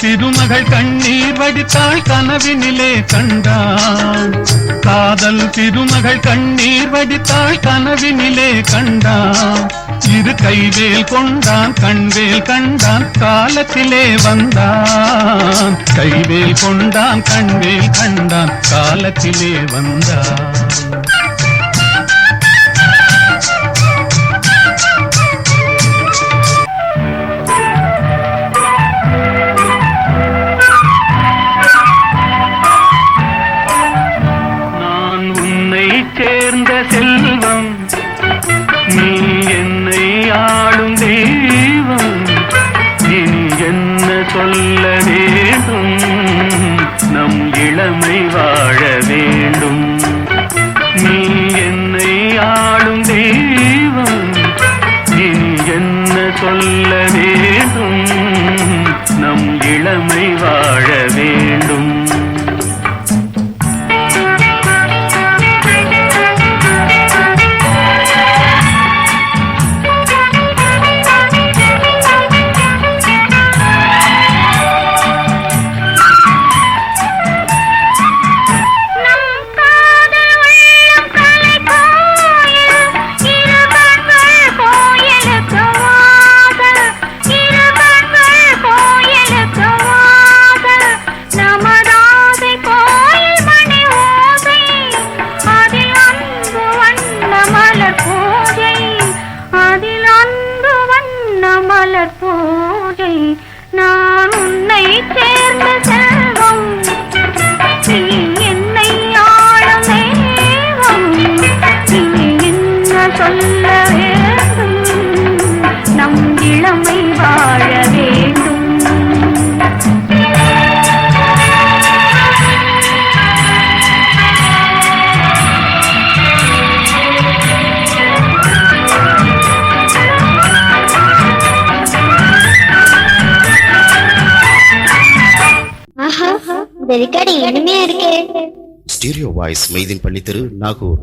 திருமகள் கண்ணீர் வடித்தாள் கனவினிலே கண்டான். காதல் திருமகள் கண்ணீர் வடித்தாள் கனவினிலே கண்டான். இரு கைவேல் கொண்டான் கண்வேல் கண்டான் காலத்திலே வந்தான். கைவேல் கொண்டான் கண்வேல் கண்டான் காலத்திலே வந்தான். சேர்ந்த செல்வம் நீ என்னை ஆளும் தெய்வம். இனி என்ன சொல்ல வேண்டும், நம் இளமை வாழ வேண்டும். நீ என்னை ஆளும் தெய்வம். இனி என்ன சொல்ல வேண்டும், நம் இளமை வாழ வேண்டும். பூஜை நான் உன்னை சேர்ந்த செல்வம். நீ என்னை ஆளும் தெய்வம். நீ என்ன சொல்ல வேண்டும், நம் இளமை வாழ வேண்டும். Stereo voice Meideen Pallitheru, Nagore.